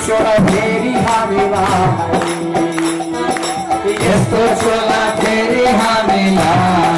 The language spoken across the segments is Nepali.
छोरा फेरि हामीलाई यस्तो छोरा फेरि हामीलाई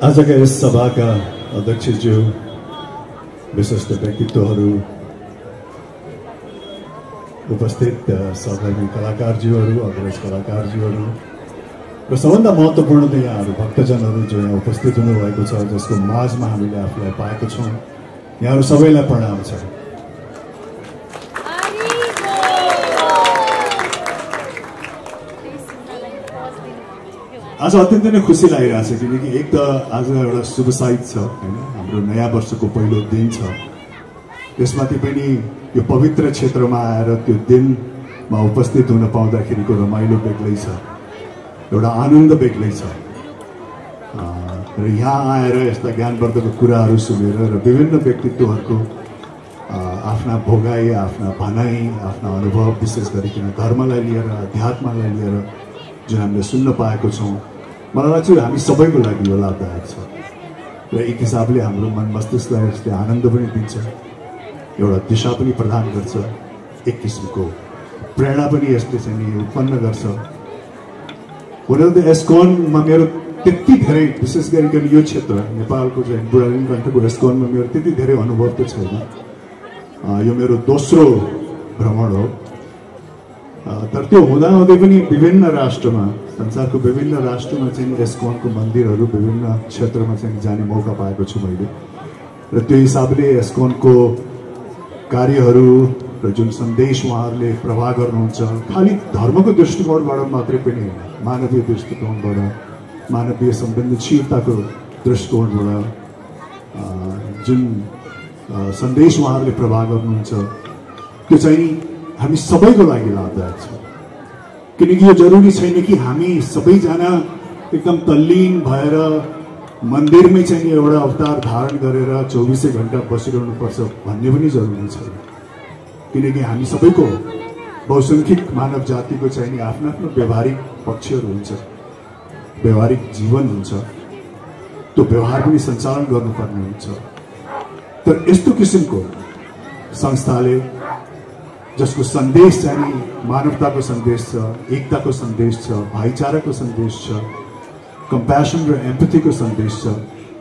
आजका यस सभाका अध्यक्षज्यू, विशिष्ट व्यक्तित्वहरू, उपस्थित सहकर्मी कलाकारज्यूहरू, अग्रज कलाकारज्यूहरू र सबभन्दा महत्त्वपूर्ण त यहाँहरू भक्तजनहरू जो यहाँ उपस्थित हुनुभएको छ, जसको माझमा हामीले आफूलाई पाएको छौँ, यहाँहरू सबैलाई प्रणाम छ। आज अत्यन्तै नै खुसी लागिरहेछ किनकि एक त आज एउटा शुभ साइत छ हैन, हाम्रो नयाँ वर्षको पहिलो दिन छ। त्यसमाथि पनि यो पवित्र क्षेत्रमा आएर त्यो दिनमा उपस्थित हुन पाउँदाखेरिको रमाइलो बेग्लै छ, एउटा आनन्द बेग्लै छ। र यहाँ आएर यस्ता ज्ञानवर्धक कुराहरू सुनेर र विभिन्न व्यक्तित्वहरूको आफ्ना भोगाई, आफ्ना भनाइ, आफ्ना अनुभव, विशेष गरिकन धर्मलाई लिएर, अध्यात्मलाई लिएर जुन हामीले सुन्न पाएको छौँ, मलाई लाग्छ हामी सबैको लागि यो लाभदायक छ र एक हिसाबले हाम्रो मन मस्तिष्कलाई यसले आनन्द पनि दिन्छ, एउटा दिशा पनि प्रदान गर्छ, एक किसिमको प्रेरणा पनि यसले चाहिँ उत्पन्न गर्छ। हुन त एस्कॉनमा मेरो त्यति धेरै, विशेष गरिकन यो क्षेत्र नेपालको चाहिँ बुढालिङकण्ठको एस्कॉनमा मेरो त्यति धेरै अनुभव त छैन। यो मेरो दोस्रो भ्रमण हो। तर त्यो हुँदाहुँदै पनि विभिन्न राष्ट्रमा, संसारको विभिन्न राष्ट्रमा चाहिँ एस्कॉनको मन्दिरहरू, विभिन्न क्षेत्रमा चाहिँ जाने मौका पाएको छु मैले। र त्यो हिसाबले एस्कॉनको कार्यहरू र जुन सन्देश उहाँहरूले प्रवाह गर्नुहुन्छ, खालि धर्मको दृष्टिकोणबाट मात्रै पनि होइन, मानवीय दृष्टिकोणबाट, मानवीय संवेदनशीलताको दृष्टिकोणबाट जुन सन्देश उहाँहरूले प्रवाह गर्नुहुन्छ, त्यो चाहिँ हामी सबैको लागि लाभदायक छ। किनकि यो जरुरी छैन कि हामी सबैजना एकदम तल्लीन भएर मन्दिरमै चाहिँ एउटा अवतार धारण गरेर 24 घण्टा बसिरहनु पर्छ भन्ने पनि जरुरी छैन। किनकि हामी सबैको बहुसंख्यक मानव जातिको चाहिँ आफ्नो आफ्नो व्यवहारिक पक्षहरू हुन्छ, व्यवहारिक जीवन हुन्छ, त्यो व्यवहार पनि सञ्चालन गर्नुपर्ने हुन्छ। तर यस्तो किसिमको संस्थाले जसको सन्देश चाहिँ मानवताको सन्देश छ, एकताको सन्देश छ, भाइचाराको सन्देश छ, कम्प्यासन र एम्पथीको सन्देश छ,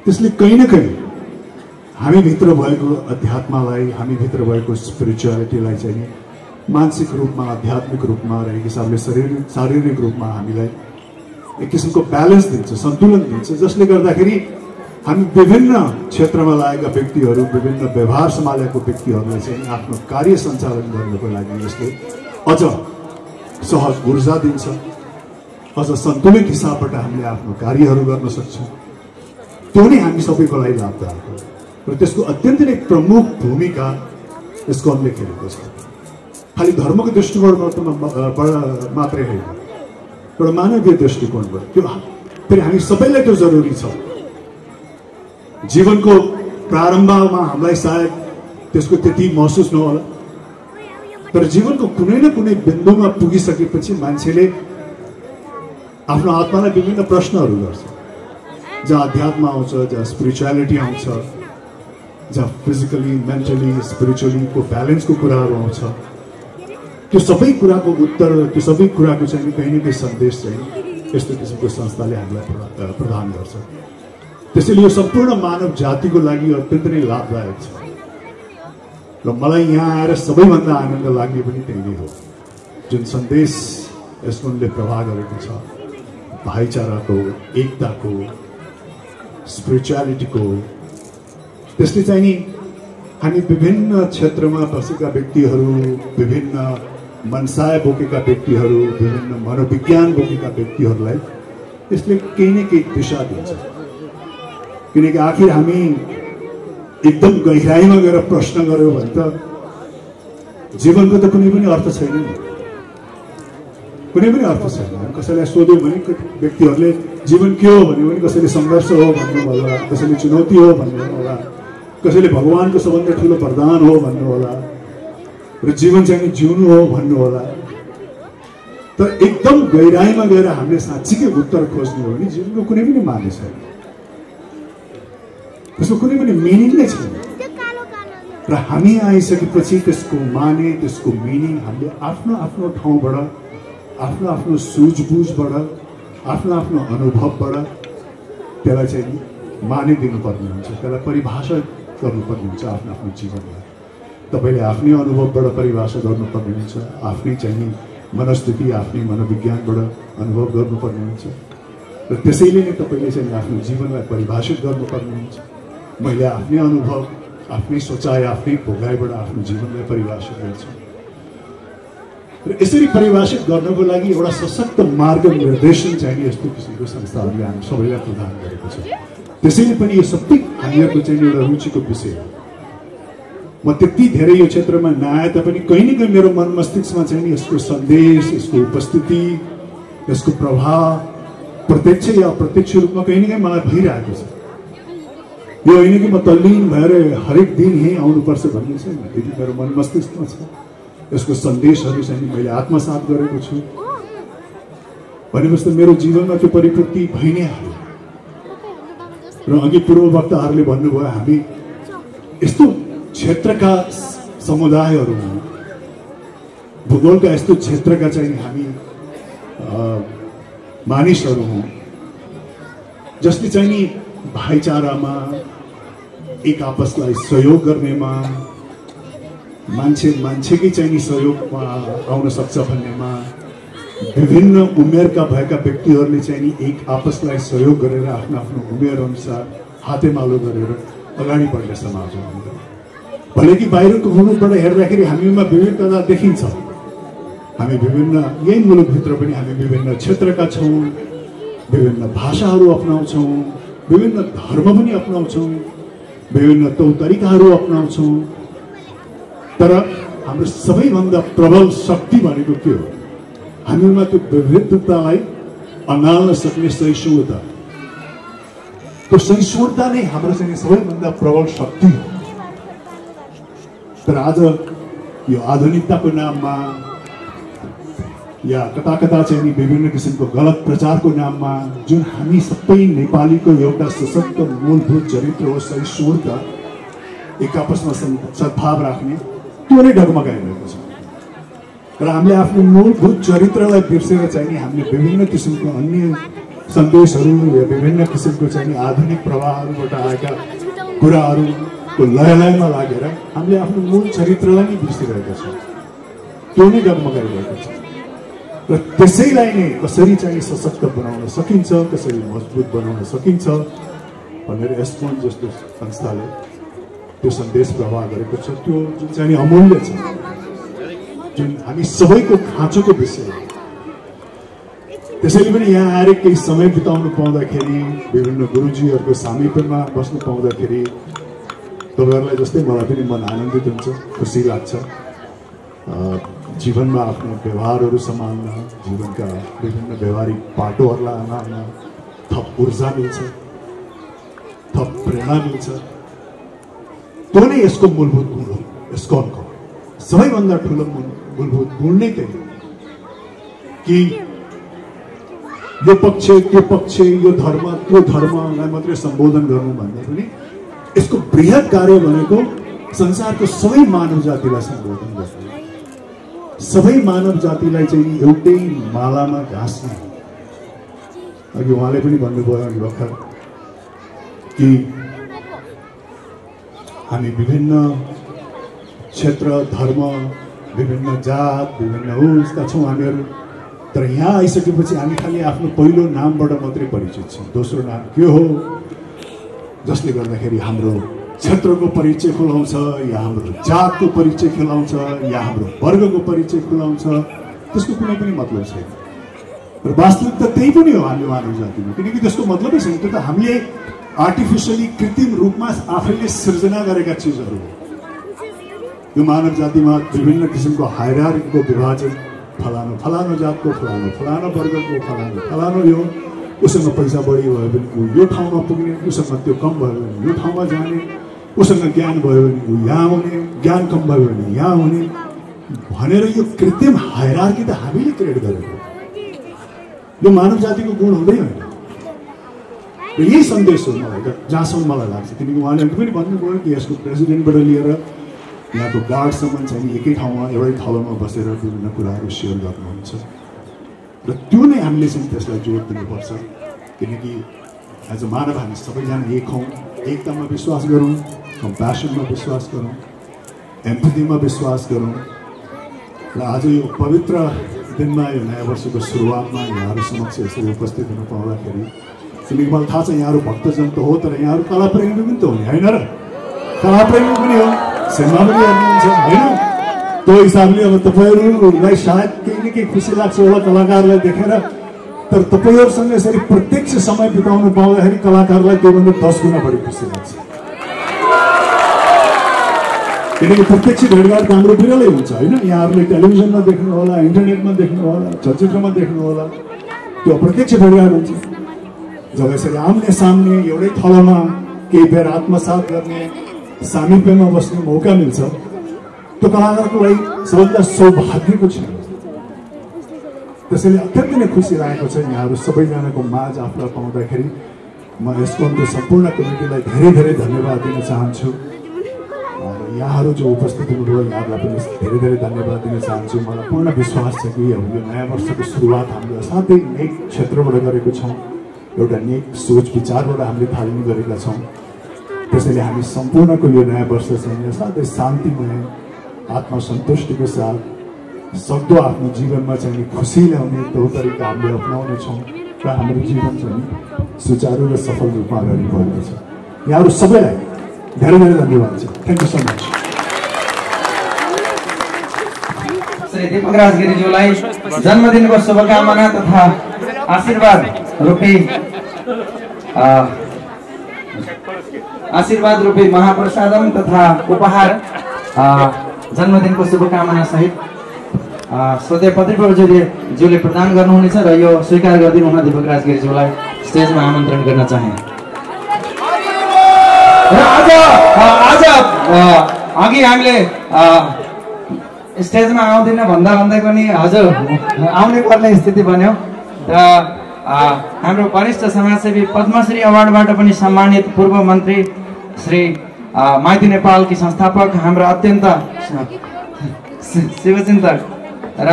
त्यसले कहीँ न कहीँ हामीभित्र भएको अध्यात्मलाई, हामीभित्र भएको स्पिरिचुअलिटीलाई चाहिँ मानसिक रूपमा, आध्यात्मिक रूपमा र एक हिसाबले शारीरिक रूपमा हामीलाई एक किसिमको ब्यालेन्स दिन्छ, सन्तुलन दिन्छ, जसले गर्दाखेरि हामी विभिन्न क्षेत्रमा लागेका व्यक्तिहरू, विभिन्न व्यवहार सम्हालेका व्यक्तिहरूलाई चाहिँ आफ्नो कार्य सञ्चालन गर्नको लागि यसले अझ सहज ऊर्जा दिन्छ, अझ सन्तुलित हिसाबबाट हामीले आफ्नो कार्यहरू गर्न सक्छौँ। त्यो नै हामी सबैको लागि लाभदायक हो र त्यसको अत्यन्तै नै प्रमुख भूमिका स्कन्धले खेलेको छ। खालि धर्मको दृष्टिकोणबाट मात्रै होइन, एउटा मानवीय दृष्टिकोणबाट त्यो फेरि हामी सबैलाई त्यो जरुरी छ। जीवनको प्रारम्भमा हामीलाई सायद त्यसको त्यति महसुस नहोला, तर जीवनको कुनै न कुनै बिन्दुमा पुगिसकेपछि मान्छेले आफ्नो आत्मालाई विभिन्न प्रश्नहरू गर्छ, जहाँ अध्यात्म आउँछ, जहाँ स्पिरिचुअलिटी आउँछ, जहाँ फिजिकली, मेन्टली, स्पिरिचुअलीको ब्यालेन्सको कुराहरू आउँछ। त्यो सबै कुराको उत्तर, त्यो सबै कुराको चाहिँ कहीँ न कहीँ सन्देश चाहिँ यस्तो किसिमको संस्थाले हामीलाई प्रदान गर्छ। त्यसैले यो सम्पूर्ण मानव जातिको लागि अत्यन्त नै लाभदायक छ र मलाई यहाँ आएर सबैभन्दा आनन्द लाग्ने पनि त्यही नै हो। जुन सन्देश यसले प्रवाह गरेको छ, भाइचाराको, एकताको, स्पिरिचुअलिटीको, त्यसले चाहिँ नि हामी विभिन्न क्षेत्रमा बसेका व्यक्तिहरू, विभिन्न मनसाय बोकेका व्यक्तिहरू, विभिन्न मनोविज्ञान बोकेका व्यक्तिहरूलाई यसले केही न केही दिशा दिन्छ। किनकि आखिर हामी एकदम गहिराइमा गएर प्रश्न गर्यो भने त जीवनको त कुनै पनि अर्थ छैन नि, कुनै पनि अर्थ छैन। कसैलाई सोध्यो भने व्यक्तिहरूले जीवन के हो भन्यो भने कसैले सङ्घर्ष हो भन्नु होला, कसैले चुनौती हो भन्नु होला, कसैले भगवानको सबभन्दा ठुलो वरदान हो भन्नु होला र जीवन चाहिँ जिउनु हो भन्नु होला। तर एकदम गहिराइमा गएर हामीले साँच्चीकै उत्तर खोज्ने हो भने जीवनको कुनै पनि माने छैन, त्यसको कुनै पनि मिनिङ नै छैन। र हामी आइसकेपछि त्यसको माने, त्यसको मिनिङ हामीले आफ्नो आफ्नो ठाउँबाट, आफ्नो आफ्नो सुझबुझबाट, आफ्नो आफ्नो अनुभवबाट त्यसलाई चाहिँ माने दिनुपर्ने हुन्छ, त्यसलाई परिभाषा गर्नुपर्ने हुन्छ आफ्नो आफ्नो जीवनमा। तपाईँले आफ्नै अनुभवबाट परिभाषा गर्नुपर्ने हुन्छ, आफ्नै चाहिँ मनस्थिति, आफ्नै मनोविज्ञानबाट अनुभव गर्नुपर्ने हुन्छ र त्यसैले नै तपाईँले चाहिँ आफ्नो जीवनलाई परिभाषित गर्नुपर्ने हुन्छ। मैले आफ्नै अनुभव, आफ्नै सोचाइ, आफ्नै भोगाइबाट आफ्नो जीवनलाई परिभाषित गर्छु र यसरी परिभाषित गर्नको लागि एउटा सशक्त मार्गनिर्देशन चाहिँ यस्तो किसिमको संस्थाहरूले हामी सबैलाई प्रदान गरेको छ। त्यसैले पनि यो सबै हामीहरूको चाहिँ एउटा रुचिको विषय हो। म त्यति धेरै यो क्षेत्रमा नआए तापनि कहीँ न कहीँ मेरो मन मस्तिष्कमा चाहिँ यसको सन्देश, यसको उपस्थिति, यसको प्रभाव प्रत्यक्ष या अप्रत्यक्ष रूपमा कहीँ न कहीँ मलाई भइरहेको छ। यो होइन कि म तल्लीन भएर हरेक दिन यहीँ आउनुपर्छ भन्ने छैन, त्यति मेरो मन मस्तिष्कमा छ। यसको सन्देशहरू चाहिँ मैले आत्मसात गरेको छु भनेपछि त मेरो जीवनमा त्यो परिपूर्ति भइ नै हाल्यो। र अघि पूर्व वक्ताहरूले भन्नुभयो हामी यस्तो क्षेत्रका समुदायहरू हौँ, भूगोलका यस्तो क्षेत्रका चाहिँ हामी मानिसहरू हौँ जसले चाहिँ नि भाइचारामा, एक आपसलाई सहयोग गर्नेमा, मान्छेकै चाहिँ नि सहयोगमा आउन सक्छ भन्नेमा, विभिन्न उमेरका भएका व्यक्तिहरूले चाहिँ नि एक आपसलाई सहयोग गरेर आफ्नो आफ्नो उमेर अनुसार हातेमालो गरेर अगाडि बढ्ने समाज हो हाम्रो। भले कि बाहिरको मुलुकबाट हेर्दाखेरि हामीमा विविधता देखिन्छ, हामी विभिन्न यही मुलुकभित्र पनि हामी विभिन्न क्षेत्रका छौँ, विभिन्न भाषाहरू अपनाउँछौँ, विभिन्न धर्म पनि अपनाउँछौँ, विभिन्न तौर तरिकाहरू अपनाउँछौँ, तर हाम्रो सबैभन्दा प्रबल शक्ति भनेको के हो? हामीमा त्यो विविधतालाई अँगाल्न सक्ने सहिष्णुता, त्यो सहिष्णुता नै हाम्रो चाहिँ सबैभन्दा प्रबल शक्ति हो। तर आज यो आधुनिकताको नाममा या कता कता चाहिँ नि विभिन्न किसिमको गलत प्रचारको नाममा जुन हामी सबै नेपालीको एउटा सशक्त मूलभूत चरित्र हो सहिष्णुता, एक आपसमा सद्भाव राख्ने, त्यो नै डगमगाइरहेको छ। र हामीले आफ्नो मूलभूत चरित्रलाई बिर्सेर चाहिँ नि हामीले विभिन्न किसिमको अन्य सन्देशहरू या विभिन्न किसिमको चाहिँ नि आधुनिक प्रवाहहरूबाट आएका कुराहरूको लयमा लागेर हामीले आफ्नो मूल चरित्रलाई नै बिर्सिरहेका छौँ, त्यो नै डगमगाइरहेको छ। र त्यसैलाई नै कसरी चाहिँ सशक्त बनाउन सकिन्छ, कसरी मजबुत बनाउन सकिन्छ भनेर एस्कोन जस्तो संस्थाले त्यो सन्देश प्रवाह गरेको छ। त्यो जुन चाहिँ अमूल्य छ, जुन हामी सबैको खाँचोको विषय हो। त्यसैले पनि यहाँ आएर केही समय बिताउनु पाउँदाखेरि, विभिन्न गुरुजीहरूको सामिप्यमा बस्नु पाउँदाखेरि तपाईँहरूलाई जस्तै मलाई पनि मन आनन्दित हुन्छ, खुसी लाग्छ। जीवनमा आफ्नो व्यवहारहरू सम्हाल्न, जीवनका विभिन्न व्यवहारिक बाटोहरूलाई अँगाल्न थप ऊर्जा मिल्छ, थप प्रेरणा मिल्छ। त्यो नै यसको मूलभूत गुण हो। एस्कोनको सबैभन्दा ठुलो मूलभूत गुण नै त्यही हो कि यो पक्ष त्यो पक्ष, यो धर्म त्यो धर्मलाई मात्रै सम्बोधन गर्नु भन्दा पनि यसको बृहत कार्य भनेको संसारको सबै मानव जातिलाई सम्बोधन गर्नु, सबै मानव जातिलाई चाहिँ एउटै मालामा घाँस्ने। अघि उहाँले पनि भन्नुभयो अघि भर्खर कि हामी विभिन्न क्षेत्र, धर्म, विभिन्न जात, विभिन्न उसका छौँ हामीहरू। तर यहाँ आइसकेपछि हामी खालि आफ्नो पहिलो नामबाट मात्रै परिचित छौँ। दोस्रो नाम के हो जसले गर्दाखेरि हाम्रो क्षेत्रको परिचय खुलाउँछ, या हाम्रो जातको परिचय खुलाउँछ, या हाम्रो वर्गको परिचय खुलाउँछ, त्यसको कुनै पनि मतलब छैन। र वास्तविकता त्यही पनि हो हामी मानव जातिमा, किनकि त्यसको मतलबै छैन। त्यो त हामीले आर्टिफिसियली कृत्रिम रूपमा आफैले सृजना गरेका चिजहरू हो। यो मानव जातिमा विभिन्न किसिमको हायरार्कीको विभाजन, फलानु फलानु जातको, फलानु वर्गको, फलानु यो उसँग पैसा बढी भयो भने ऊ यो ठाउँमा पुग्ने, उसँग त्यो कम भयो भने यो ठाउँमा जाने, उसँग ज्ञान भयो भने ऊ यहाँ आउने, ज्ञान कम भयो भने यहाँ आउने भनेर यो कृत्रिम हायरार्की त हामीले क्रिएट गरेको। यो मानव जातिको गुण हुँदैन। र यही सन्देश हो मलाई त, जहाँसम्म मलाई लाग्छ। किनकि उहाँले पनि भन्नुभयो कि यसको प्रेसिडेन्टबाट लिएर यहाँको गार्डसम्म चाहिँ एकै ठाउँमा एउटै थलोमा बसेर विभिन्न कुराहरू सेयर गर्नुहुन्छ। र त्यो नै हामीले चाहिँ त्यसलाई जोड दिनुपर्छ। किनकि एज अ मानव हामी सबैजना एक हौँ, एकतामा विश्वास गरौँ, कम्प्यासनमा विश्वास गरौँ, एम्पथीमा विश्वास गरौँ। र आज यो पवित्र दिनमा, यो नयाँ वर्षको सुरुवातमा यहाँहरू समक्ष यसरी उपस्थित हुनु पाउँदाखेरि, किनकि मलाई थाहा छ यहाँहरू भक्तजन त हो, तर यहाँहरू कलाप्रेमी पनि त हो नि, होइन र? कलाप्रेमी पनि हो, सिनेमा पनि हेर्नुहुन्छ, होइन? त्यो हिसाबले अब तपाईँहरूलाई सायद केही न केही खुसी लाग्छ होला कलाकारलाई देखेर, तर तपाईँहरूसँग यसरी प्रत्यक्ष समय बिताउनु पाउँदाखेरि कलाकारलाई त्योभन्दा 10 गुणा बढी खुसी लाग्छ। किनकि प्रत्यक्ष भेटघाट हाम्रो बिरलै हुन्छ, होइन? यहाँहरूले टेलिभिजनमा देख्नु होला, इन्टरनेटमा देख्नु होला, चलचित्रमा देख्नु होला, त्यो प्रत्यक्ष भेटघाट हुन्छ। जब यसरी आम्ने सामने एउटै थलोमा केही बेर आत्मसात गर्ने, सामिप्यमा बस्ने मौका मिल्छ, त्यो कलाकारको लागि सबैभन्दा सौभाग्यको क्षण हो। त्यसैले अत्यन्तै नै खुसी लागेको छ यहाँहरू सबैजनाको माझ आफूलाई पाउँदाखेरि। म एस्कोनको सम्पूर्ण कमिटीलाई धेरै धेरै धन्यवाद दिन चाहन्छु। यहाँहरू जो उपस्थित हुनुभयो यहाँहरूलाई पनि धेरै धेरै धन्यवाद दिन चाहन्छु। मलाई पूर्ण विश्वास छ कि अब यो नयाँ वर्षको सुरुवात हामीले असाध्यै नेक क्षेत्रबाट गरेको छौँ, एउटा नेक सोच विचारबाट हामीले थालिने गरेका छौँ। त्यसैले हामी सम्पूर्णको यो नयाँ वर्ष चाहिँ असाध्यै शान्तिमय, आत्मसन्तुष्टिको साथ सक्दो आफ्नो जीवनमा चाहिँ खुसी ल्याउने त्यो तरिका हामीले अपनाउनेछौँ र हाम्रो जीवन चाहिँ सुचारू र सफल रूपमा अगाडि बढ्नेछ। यहाँहरू सबैलाई धेरै धेरै धन्यवाद छ। Thank you so much. Shri Deepakraj गिरिज्यूलाई जन्मदिनको शुभकामना तथा आशीर्वाद रूपी महाप्रसादम तथा उपहार जन्मदिनको शुभकामना सहित श्रोते पत्रिप्रभुज्यूले प्रदान गर्नुहुनेछ र यो स्वीकार गरिदिनु हुन दीपकराज गिरिज्यूलाई स्टेजमा आमन्त्रण गर्न चाहे। र आज अघि हामीले स्टेजमा आउँदिन भन्दा भन्दै पनि हजुर आउनै पर्ने स्थिति बन्यो। र हाम्रो वरिष्ठ समाजसेवी पद्मश्री अवार्डबाट पनि सम्मानित पूर्व मन्त्री श्री माइती नेपालकी संस्थापक, हाम्रो अत्यन्त शिवचिन्तक र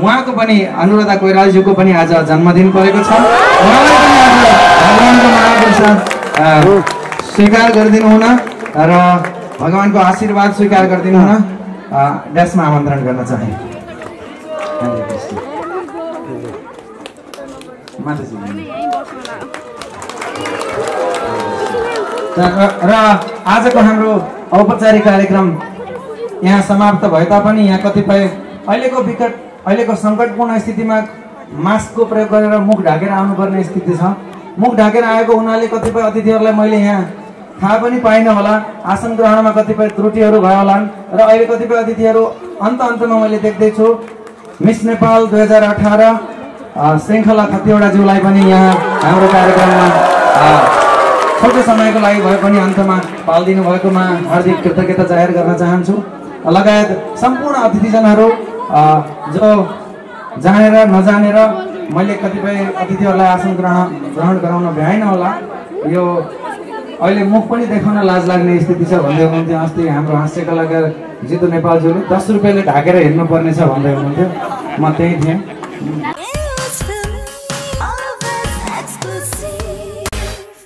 उहाँको पनि अनुराधा कोइरालाज्यूको पनि आज जन्मदिन परेको छ। उहाँलाई पनि आज भगवानको महाप्रसाद स्वीकार गरिदिनु हुन र भगवानको आशीर्वाद स्वीकार गरिदिनु हुन ड्यासमा आमन्त्रण गर्न चाहे। र आजको हाम्रो औपचारिक कार्यक्रम यहाँ समाप्त भए तापनि यहाँ कतिपय अहिलेको सङ्कटपूर्ण स्थितिमा मास्कको प्रयोग गरेर मुख ढाकेर आउनुपर्ने स्थिति छ। मुख ढाकेर आएको हुनाले कतिपय अतिथिहरूलाई मैले यहाँ थाहा पनि पाइनँ होला, आसन ग्रहणमा कतिपय त्रुटिहरू भयो होलान् र अहिले कतिपय अतिथिहरू अन्तमा मैले देख्दैछु। मिस नेपाल 2018 श्रृङ्खला खतिवडाज्यूलाई पनि यहाँ हाम्रो कार्यक्रममा छोटो समयको लागि भए पनि अन्तमा पालिदिनु भएकोमा हार्दिक कृतज्ञता जाहेर गर्न चाहन्छु। लगायत सम्पूर्ण अतिथिजनहरू जो जानेर नजानेर मैले कतिपय अतिथिहरूलाई आसन ग्रहण गराउन भ्याइन होला। यो अहिले मुख पनि देखाउन लाज लाग्ने स्थिति छ भन्दै हुनुहुन्थ्यो। अस्ति हाम्रो हास्य कलाकार जितु नेपालज्यूले 10 रुपियाँले ढाकेर हिँड्नुपर्ने छ भन्दै हुनुहुन्थ्यो। म त्यही थिएँ।